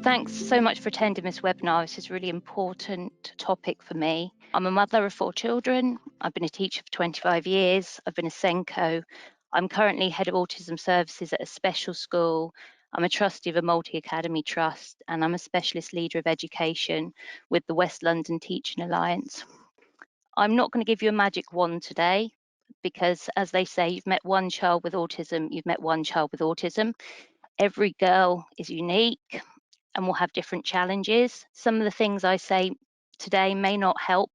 Thanks so much for attending this webinar. This is a really important topic for me. I'm a mother of 4 children. I've been a teacher for 25 years. I've been a SENCO. I'm currently head of autism services at a special school. I'm a trustee of a multi-academy trust, and I'm a specialist leader of education with the West London Teaching Alliance. I'm not going to give you a magic wand today because, as they say, you've met one child with autism, you've met one child with autism. Every girl is unique and will have different challenges. Some of the things I say today may not help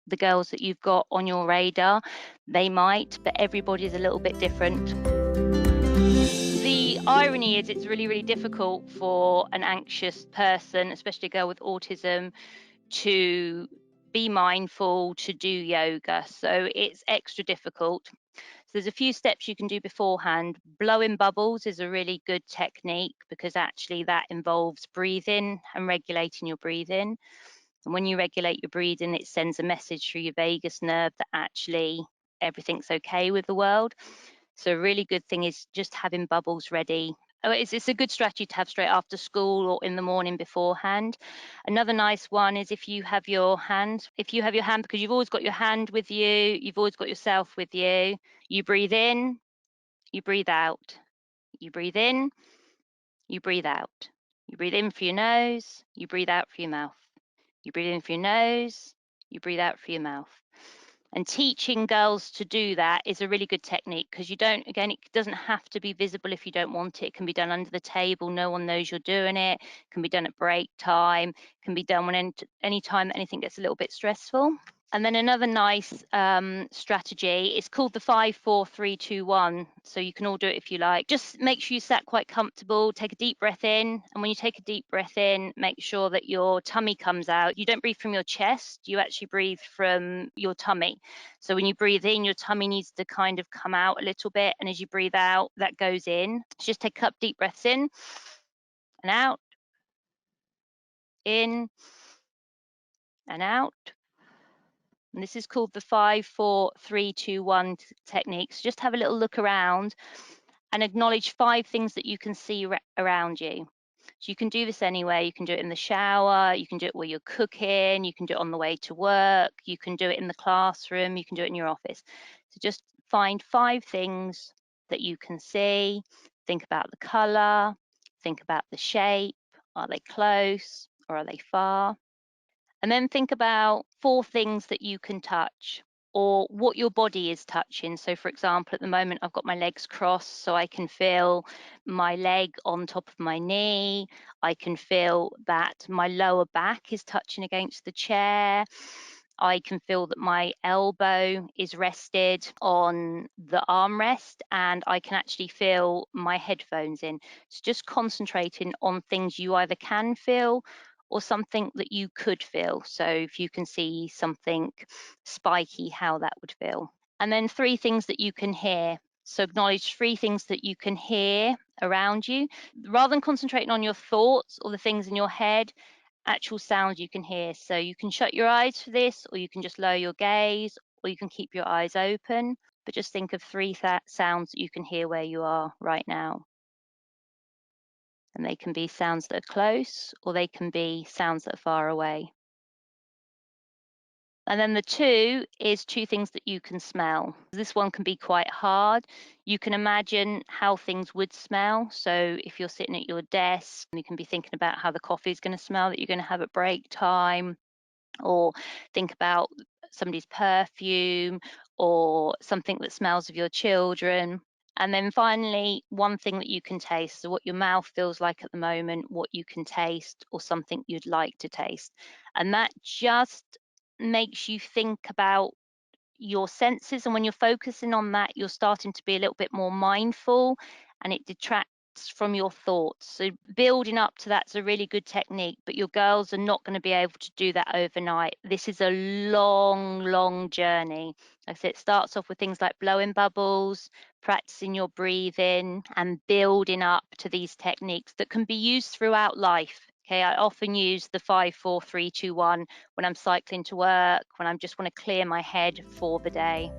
the girls that you've got on your radar. They might, but everybody is a little bit different. The irony is it's really, really difficult for an anxious person, especially a girl with autism, to be mindful, to do yoga. So it's extra difficult. So there's a few steps you can do beforehand. Blowing bubbles is a really good technique because actually that involves breathing and regulating your breathing. And when you regulate your breathing, it sends a message through your vagus nerve that actually everything's okay with the world. So a really good thing is just having bubbles ready. It's a good strategy to have straight after school or in the morning beforehand. Another nice one is if you have your hand, because you've always got your hand with you, you've always got yourself with you. You breathe in, you breathe out. You breathe in, you breathe out. You breathe in through your nose, you breathe out through your mouth. You breathe in through your nose, you breathe out through your mouth. And teaching girls to do that is a really good technique because it doesn't have to be visible if you don't want it. It can be done under the table. No one knows you're doing it. It can be done at break time. It can be done when any time that anything gets a little bit stressful. And then another nice strategy is called the 5, 4, 3, 2, 1. So you can all do it if you like. Just make sure you sat quite comfortable. Take a deep breath in. And when you take a deep breath in, make sure that your tummy comes out. You don't breathe from your chest. You actually breathe from your tummy. So when you breathe in, your tummy needs to kind of come out a little bit. And as you breathe out, that goes in. So just take a couple deep breaths in and out. In and out. And this is called the 5, 4, 3, 2, 1 technique. So just have a little look around and acknowledge 5 things that you can see around you. So you can do this anywhere. You can do it in the shower. You can do it while you're cooking. You can do it on the way to work. You can do it in the classroom. You can do it in your office. So just find 5 things that you can see. Think about the color. Think about the shape. Are they close or are they far? And then think about 4 things that you can touch or what your body is touching. So for example, at the moment, I've got my legs crossed, so I can feel my leg on top of my knee. I can feel that my lower back is touching against the chair. I can feel that my elbow is rested on the armrest, and I can actually feel my headphones in. So just concentrating on things you either can feel or something that you could feel. So if you can see something spiky, how that would feel. And then 3 things that you can hear. So acknowledge 3 things that you can hear around you. Rather than concentrating on your thoughts or the things in your head, actual sounds you can hear. So you can shut your eyes for this, or you can just lower your gaze, or you can keep your eyes open. But just think of 3 sounds that you can hear where you are right now. And they can be sounds that are close, or they can be sounds that are far away. And then the 2 is 2 things that you can smell. This one can be quite hard. You can imagine how things would smell. So if you're sitting at your desk, you can be thinking about how the coffee is going to smell that you're going to have at break time, or think about somebody's perfume or something that smells of your children. And then finally, 1 thing that you can taste. So what your mouth feels like at the moment, what you can taste, or something you'd like to taste. And that just makes you think about your senses. And when you're focusing on that, you're starting to be a little bit more mindful, and it detracts from your thoughts. So building up to that's a really good technique, but your girls are not going to be able to do that overnight. This is a long journey. Like I said, it starts off with things like blowing bubbles, practicing your breathing, and building up to these techniques that can be used throughout life. Okay, I often use the 5, 4, 3, 2, 1 when I'm cycling to work, when I just want to clear my head for the day.